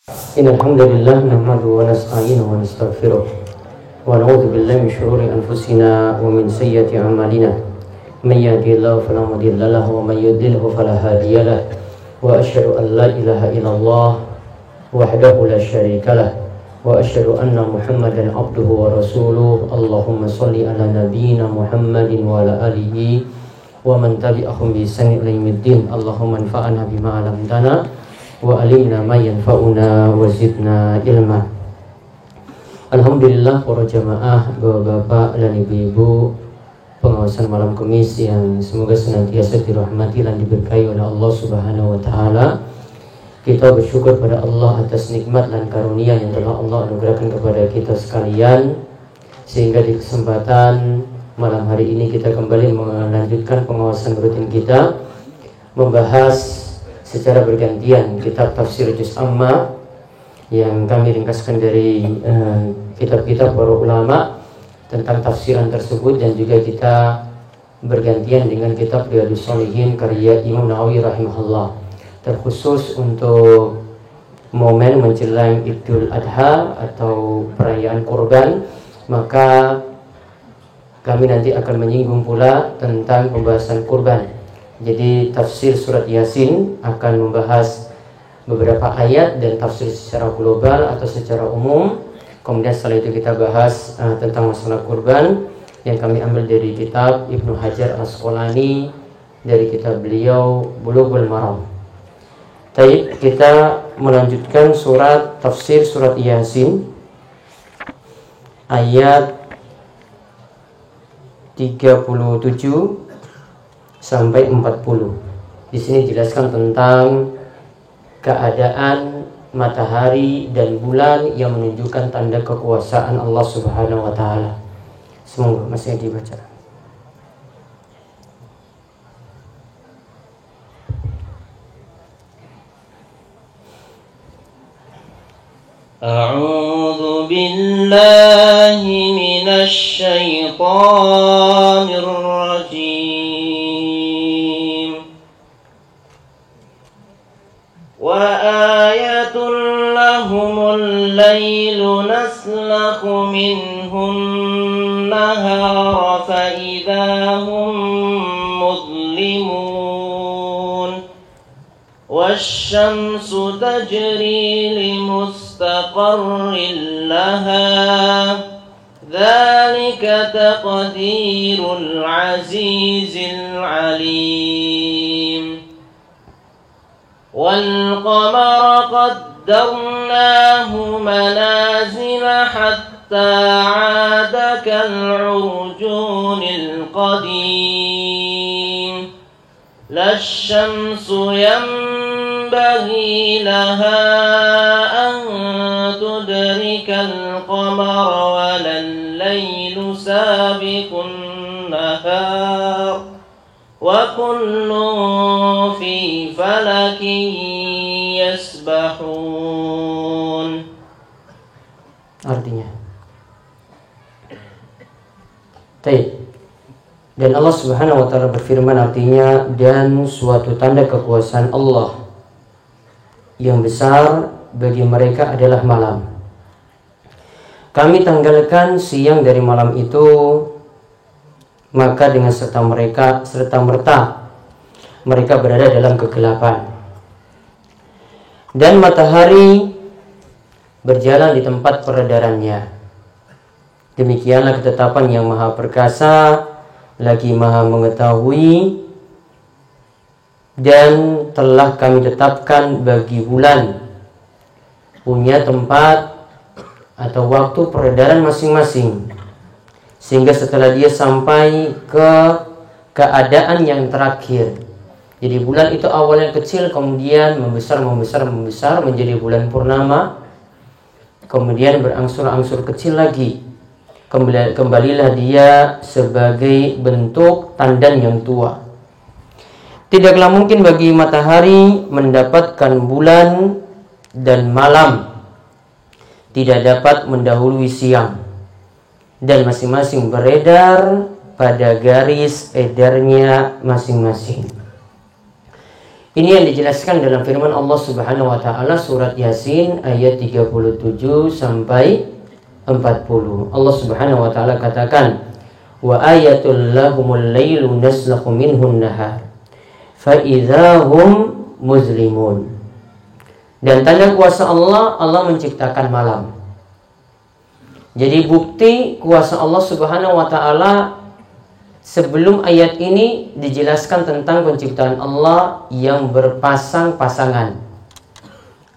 Innal hamdalillah nahmaduhu wa nasta'inuhu wa nastaghfiruh wa na'udzu billahi min shururi anfusina wa min sayyiati a'malina. May yahdihillahu fala mudilla lahu wa may yudlilhu fala hadiya lahu. Wa asyhadu an la ilaha illallah wahdahu la syarika lah wa asyhadu anna Muhammadan abduhu wa rasuluh. Allahumma shalli ala nabiyyina Muhammadin wa ala alihi wa man tabi'ahum bi ihsan ila yaumiddin. Allahumma anfa'na bima 'allamtana wa alimna ma yanfa'una wa zidna ilma. Alhamdulillah para jamaah, bapak-bapak dan ibu-ibu pengawasan malam Kamis yang semoga senantiasa dirahmati dan diberkahi oleh Allah Subhanahu wa taala. Kita bersyukur pada Allah atas nikmat dan karunia yang telah Allah anugerahkan kepada kita sekalian, sehingga di kesempatan malam hari ini kita kembali melanjutkan pengawasan rutin kita, membahas secara bergantian kitab tafsir Juz Amma yang kami ringkaskan dari kitab-kitab para ulama tentang tafsiran tersebut, dan juga kita bergantian dengan kitab Riyadhus Shalihin karya Imam Nawawi rahimahullah, terkhusus untuk momen menjelang Idul Adha atau perayaan kurban. Maka kami nanti akan menyinggung pula tentang pembahasan kurban. Jadi tafsir surat Yasin akan membahas beberapa ayat dan tafsir secara global atau secara umum. Kemudian setelah itu kita bahas tentang masalah kurban yang kami ambil dari kitab Ibnu Hajar Al-Asqalani, dari kitab beliau Bulughul Maram. Baik, kita melanjutkan tafsir surat Yasin ayat 37 sampai 40. Di sini jelaskan tentang keadaan matahari dan bulan yang menunjukkan tanda kekuasaan Allah Subhanahu wa taala. Semoga masih dibaca. A'udzu billahi minasy syaithanir rajim. وآية لهم الليل نسلخ منه النهار فإذا هم مظلمون والشمس تجري لمستقر لها ذلك تقدير العزيز العليم والقمر قدرناه منازل حتى عاد كالعرجون القديم لا الشمس ينبغي لها أن تدرك القمر ولا الليل سابق النهار وكل في فلك يسبحون. Artinya, baik. Dan Allah Subhanahu wa taala berfirman, artinya, dan suatu tanda kekuasaan Allah yang besar bagi mereka adalah malam. Kami tanggalkan siang dari malam itu, maka dengan serta merta mereka berada dalam kegelapan. Dan matahari berjalan di tempat peredarannya. Demikianlah ketetapan yang maha perkasa lagi maha mengetahui. Dan telah kami tetapkan bagi bulan punya tempat atau waktu peredaran masing-masing, sehingga setelah dia sampai ke keadaan yang terakhir. Jadi bulan itu awalnya kecil, kemudian membesar menjadi bulan purnama, kemudian berangsur-angsur kecil lagi. Kembalilah dia sebagai bentuk tandan yang tua. Tidaklah mungkin bagi matahari mendapatkan bulan, dan malam tidak dapat mendahului siang, dan masing-masing beredar pada garis edarnya masing-masing. Ini yang dijelaskan dalam firman Allah Subhanahu wa taala surat Yasin ayat 37 sampai 40. Allah Subhanahu wa taala katakan, "Wa ayatul lahumul lailu naslakhu minhun nahar fa idzahum muzlimun." Dan tanda kuasa Allah, Allah menciptakan malam. Jadi bukti kuasa Allah Subhanahu wa taala, sebelum ayat ini dijelaskan tentang penciptaan Allah yang berpasang-pasangan.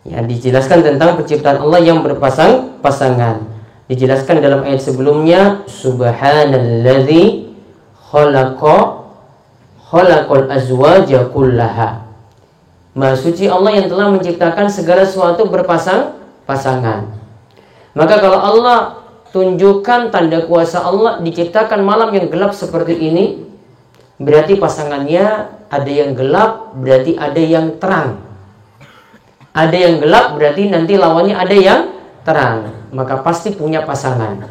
Ya, dijelaskan tentang penciptaan Allah yang berpasang-pasangan. Dijelaskan dalam ayat sebelumnya, subhanalladzi khalaqal azwaja kullaha. Maha suci Allah yang telah menciptakan segala sesuatu berpasang-pasangan. Maka kalau Allah tunjukkan tanda kuasa Allah diciptakan malam yang gelap seperti ini, berarti pasangannya ada yang gelap, berarti ada yang terang. Ada yang gelap, berarti nanti lawannya ada yang terang. Maka pasti punya pasangan.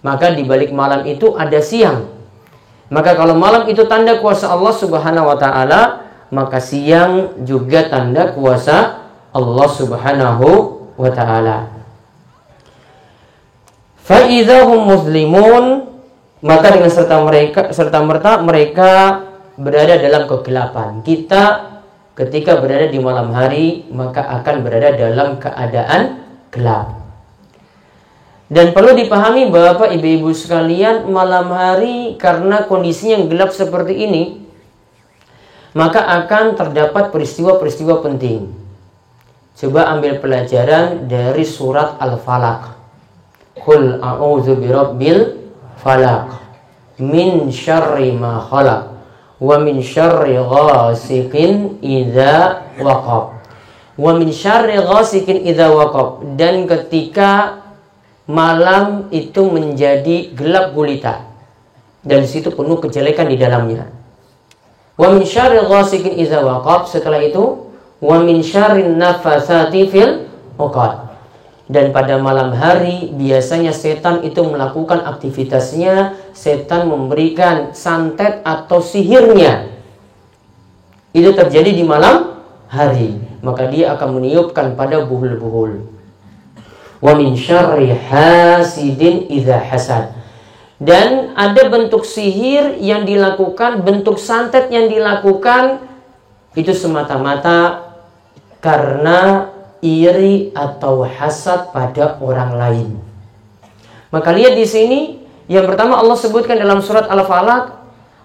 Maka di balik malam itu ada siang. Maka kalau malam itu tanda kuasa Allah Subhanahu wa taala, maka siang juga tanda kuasa Allah Subhanahu wa taala. Fa'idhahum muslimun, maka dengan serta merta mereka berada dalam kegelapan. Kita ketika berada di malam hari maka akan berada dalam keadaan gelap. Dan perlu dipahami Bapak Ibu sekalian, malam hari karena kondisinya yang gelap seperti ini, maka akan terdapat peristiwa-peristiwa penting. Coba ambil pelajaran dari surat Al-Falaq. Qul a'udzu birabbil falaq min syarri ma khalaq wa min syarri ghasiqin idza waqab wa min syarri ghasiqin idza waqab. Dan ketika malam itu menjadi gelap gulita dan di situ penuh kejelekan di dalamnya. Wa min syarri ghasiqin idza waqab, setelah itu wa min syarri nafatsati fil 'uqad. Dan pada malam hari biasanya setan itu melakukan aktivitasnya, setan memberikan santet atau sihirnya. Itu terjadi di malam hari, maka dia akan meniupkan pada buhul-buhul. Wa min syarri hasidin idza hasad. Dan ada bentuk sihir yang dilakukan, bentuk santet yang dilakukan itu semata-mata karena iri atau hasad pada orang lain. Maka lihat di sini, yang pertama Allah sebutkan dalam surat Al-Falaq,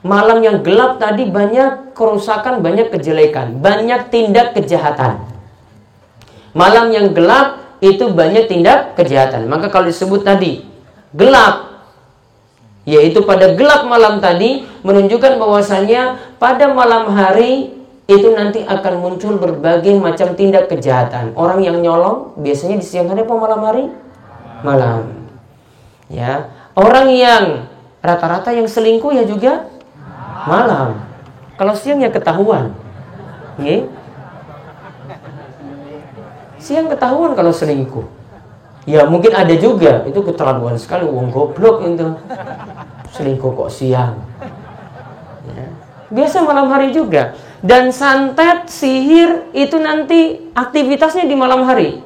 malam yang gelap tadi banyak kerusakan, banyak kejelekan, banyak tindak kejahatan. Malam yang gelap itu banyak tindak kejahatan. Maka kalau disebut tadi gelap, yaitu pada gelap malam tadi, menunjukkan bahwasanya pada malam hari itu nanti akan muncul berbagai macam tindak kejahatan. Orang yang nyolong biasanya di siang hari apa malam hari? Malam. Ya, orang yang rata-rata yang selingkuh ya juga malam. Kalau siang ya ketahuan. Nggih. Siang ketahuan kalau selingkuh. Ya mungkin ada juga, itu keterlaluan sekali, wong goblok itu. Selingkuh kok siang. Ya. Biasa malam hari juga. Dan santet, sihir itu nanti aktivitasnya di malam hari.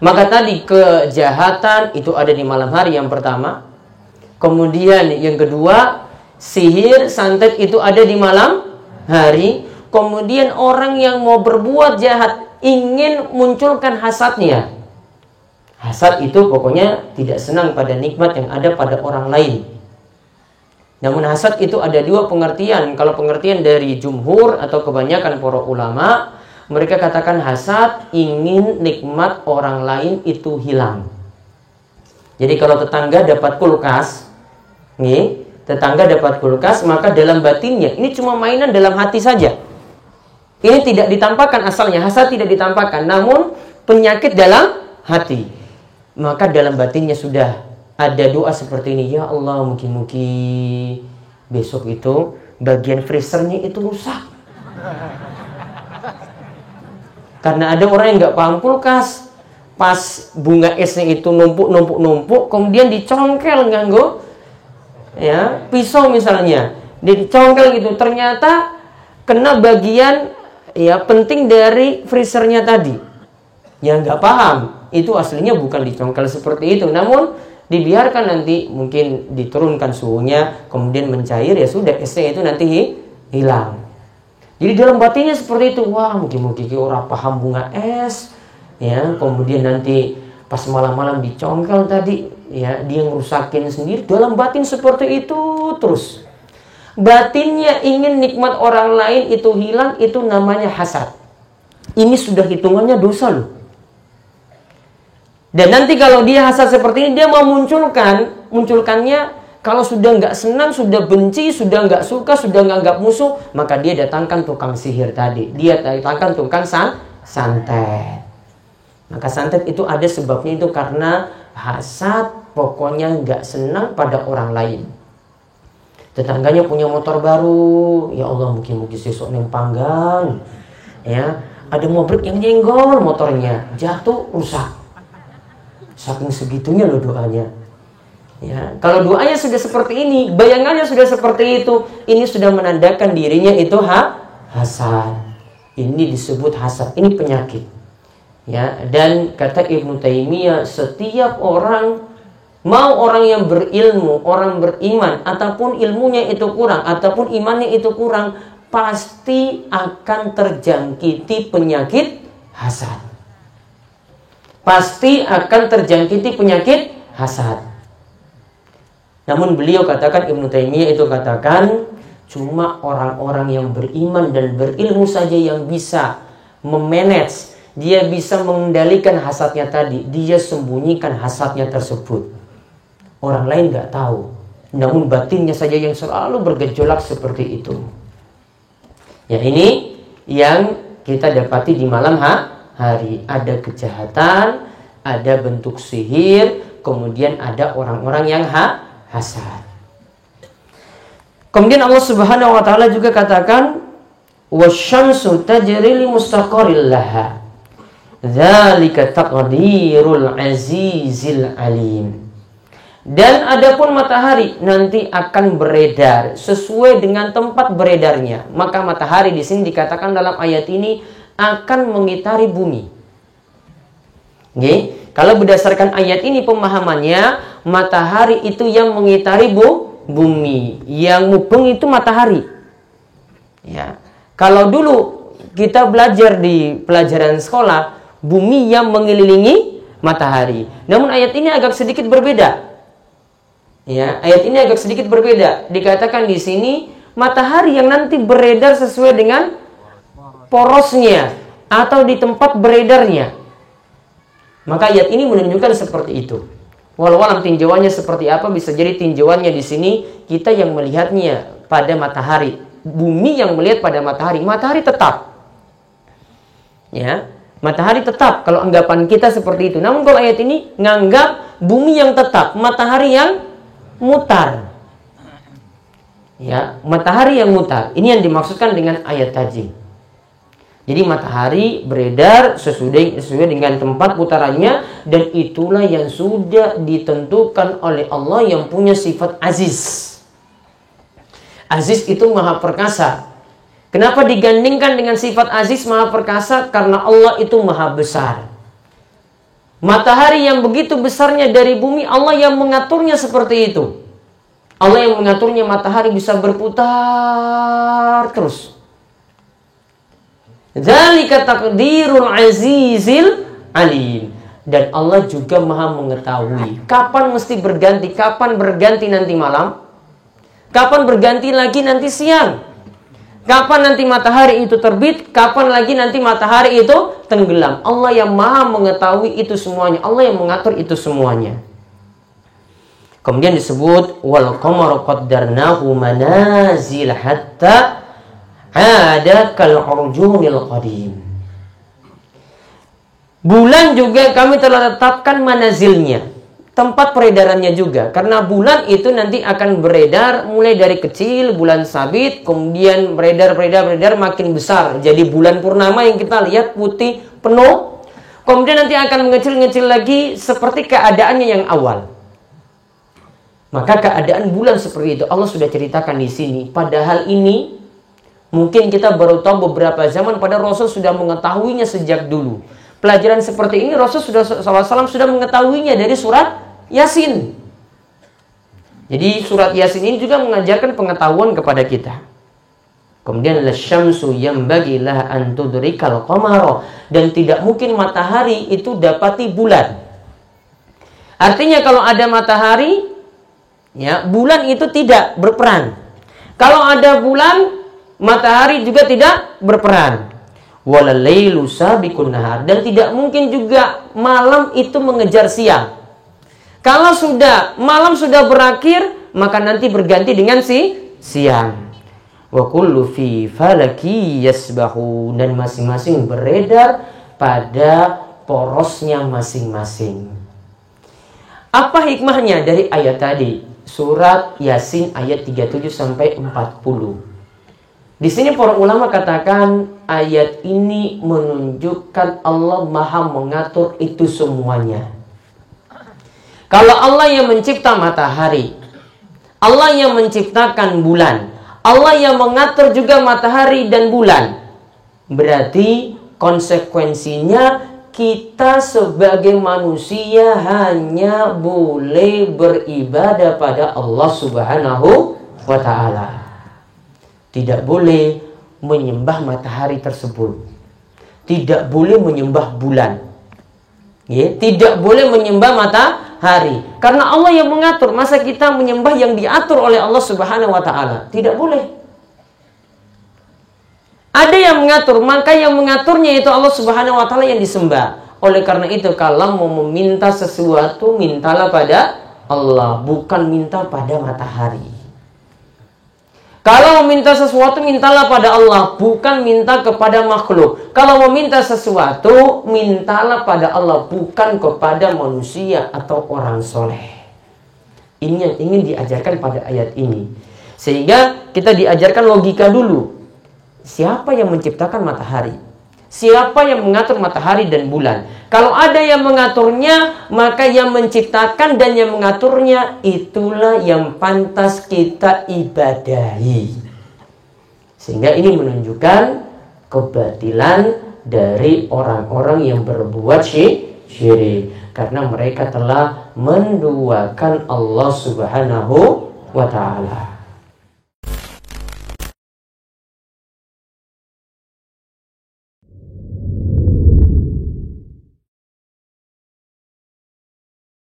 Maka tadi kejahatan itu ada di malam hari yang pertama. Kemudian yang kedua, sihir, santet itu ada di malam hari. Kemudian orang yang mau berbuat jahat ingin munculkan hasadnya. Hasad itu pokoknya tidak senang pada nikmat yang ada pada orang lain. Namun hasad itu ada dua pengertian. Kalau pengertian dari jumhur atau kebanyakan para ulama, mereka katakan hasad ingin nikmat orang lain itu hilang. Jadi kalau tetangga dapat kulkas, nih, tetangga dapat kulkas, maka dalam batinnya, ini cuma mainan dalam hati saja. Ini tidak ditampakkan asalnya, hasad tidak ditampakkan, namun penyakit dalam hati. Maka dalam batinnya sudah ada doa seperti ini, ya Allah, mungkin besok itu bagian freezernya itu rusak. Karena ada orang yang nggak paham kulkas, pas bunga esnya itu numpuk, kemudian dicongkel nganggo pisau misalnya, dia dicongkel gitu, ternyata kena bagian ya penting dari freezernya tadi. Yang nggak paham, itu aslinya bukan dicongkel seperti itu, namun dibiarkan nanti mungkin diturunkan suhunya, kemudian mencair, ya sudah esnya itu nanti hilang. Jadi dalam batinnya seperti itu, wah mungkin orang paham bunga es, ya kemudian nanti pas malam-malam dicongkel tadi, ya dia ngerusakin sendiri. Dalam batin seperti itu terus. Batinnya ingin nikmat orang lain itu hilang, itu namanya hasad. Ini sudah hitungannya dosa loh. Dan nanti kalau dia hasad seperti ini, dia mau munculkannya kalau sudah nggak senang, sudah benci, sudah nggak suka, sudah nganggap musuh, maka dia datangkan tukang sihir tadi. Dia datangkan tukang santet. Maka santet itu ada sebabnya, itu karena hasad, pokoknya nggak senang pada orang lain. Tetangganya punya motor baru, ya Allah mungkin sesok neng panggang, ya ada mobrek yang nyenggol motornya, jatuh rusak. Saking segitunya loh doanya. Ya, kalau doanya sudah seperti ini, bayangannya sudah seperti itu, ini sudah menandakan dirinya itu hasad. Ini disebut hasad, ini penyakit. Ya, dan kata Ibnu Taimiyah, setiap orang, mau orang yang berilmu, orang beriman, ataupun ilmunya itu kurang, ataupun imannya itu kurang, pasti akan terjangkiti penyakit hasad. Pasti akan terjangkiti penyakit hasad. Namun beliau katakan, Ibnu Taimiyah itu katakan, cuma orang-orang yang beriman dan berilmu saja yang bisa memanage, dia bisa mengendalikan hasadnya tadi, dia sembunyikan hasadnya tersebut. Orang lain nggak tahu, namun batinnya saja yang selalu bergejolak seperti itu. Ya, ini yang kita dapati di malam hari. Ada kejahatan, ada bentuk sihir, kemudian ada orang-orang yang hasad. Kemudian Allah Subhanahu wa taala juga katakan, wasyamsu tajri li mustaqarril laha, dzalika taqdirul azizil alim. Dan adapun matahari nanti akan beredar sesuai dengan tempat beredarnya. Maka matahari di sini dikatakan dalam ayat ini akan mengitari bumi. Oke, kalau berdasarkan ayat ini pemahamannya, matahari itu yang mengitari bumi, yang mubeng itu matahari. Ya, kalau dulu kita belajar di pelajaran sekolah, bumi yang mengelilingi matahari. Namun ayat ini agak sedikit berbeda. Ya, ayat ini agak sedikit berbeda. Dikatakan di sini matahari yang nanti beredar sesuai dengan porosnya atau di tempat beredarnya. Maka ayat ini menunjukkan seperti itu. Walau alam tinjauannya seperti apa, bisa jadi tinjauannya di sini kita yang melihatnya pada matahari, bumi yang melihat pada matahari. Matahari tetap. Ya, matahari tetap kalau anggapan kita seperti itu. Namun kalau ayat ini nganggap bumi yang tetap, matahari yang mutar. Ya, matahari yang mutar. Ini yang dimaksudkan dengan ayat tadi. Jadi matahari beredar sesuai dengan tempat putarannya, dan itulah yang sudah ditentukan oleh Allah yang punya sifat aziz. Aziz itu maha perkasa. Kenapa digandingkan dengan sifat aziz maha perkasa? Karena Allah itu maha besar. Matahari yang begitu besarnya dari bumi, Allah yang mengaturnya seperti itu. Allah yang mengaturnya, matahari bisa berputar terus. Dzalika taqdirul azizil alim. Dan Allah juga maha mengetahui kapan mesti berganti, kapan berganti nanti malam, kapan berganti lagi nanti siang, kapan nanti matahari itu terbit, kapan lagi nanti matahari itu tenggelam. Allah yang maha mengetahui itu semuanya. Allah yang mengatur itu semuanya. Kemudian disebut wal qamaru qaddarnahu manazil hatta ada kal urjunil qadim. Bulan juga kami telah tetapkan manazilnya, tempat peredarannya juga. Karena bulan itu nanti akan beredar mulai dari kecil, bulan sabit, kemudian beredar makin besar. Jadi bulan purnama yang kita lihat putih penuh, kemudian nanti akan mengecil-ngecil lagi seperti keadaannya yang awal. Maka keadaan bulan seperti itu Allah sudah ceritakan di sini. Padahal ini Mungkin kita baru tahu beberapa zaman, pada Rasul sudah mengetahuinya sejak dulu. Pelajaran seperti ini Rasul SAW sudah mengetahuinya dari surat Yasin. Jadi surat Yasin ini juga mengajarkan pengetahuan kepada kita. Kemudian lasyamsu yambaghi laha an tudrikal qamara, dan tidak mungkin matahari itu dapati bulan. Artinya kalau ada matahari, ya, bulan itu tidak berperan. Kalau ada bulan, matahari juga tidak berperan. Walal lailu sabiqun nahar, dan tidak mungkin juga malam itu mengejar siang. Kalau malam sudah berakhir, maka nanti berganti dengan siang. Wa kullu fi falaki yasbahu, dan masing-masing beredar pada porosnya masing-masing. Apa hikmahnya dari ayat tadi? Surat Yasin ayat 37 sampai 40. Di sini para ulama katakan ayat ini menunjukkan Allah Maha mengatur itu semuanya. Kalau Allah yang mencipta matahari, Allah yang menciptakan bulan, Allah yang mengatur juga matahari dan bulan, berarti konsekuensinya kita sebagai manusia hanya boleh beribadah pada Allah Subhanahu wa ta'ala. Tidak boleh menyembah matahari tersebut, tidak boleh menyembah bulan, ya, tidak boleh menyembah matahari, karena Allah yang mengatur. Masa kita menyembah yang diatur oleh Allah Subhanahu wa ta'ala? Tidak boleh. Ada yang mengatur, maka yang mengaturnya itu Allah Subhanahu wa ta'ala yang disembah. Oleh karena itu, kalau mau meminta sesuatu, mintalah pada Allah, bukan minta pada matahari. Kalau meminta sesuatu, mintalah pada Allah, bukan minta kepada makhluk. Kalau meminta sesuatu, mintalah pada Allah, bukan kepada manusia atau orang soleh. Ini yang ingin diajarkan pada ayat ini. Sehingga kita diajarkan logika dulu. Siapa yang menciptakan matahari? Siapa yang mengatur matahari dan bulan? Kalau ada yang mengaturnya, maka yang menciptakan dan yang mengaturnya itulah yang pantas kita ibadahi. Sehingga ini menunjukkan kebatilan dari orang-orang yang berbuat syirik, karena mereka telah menduakan Allah Subhanahu wa ta'ala.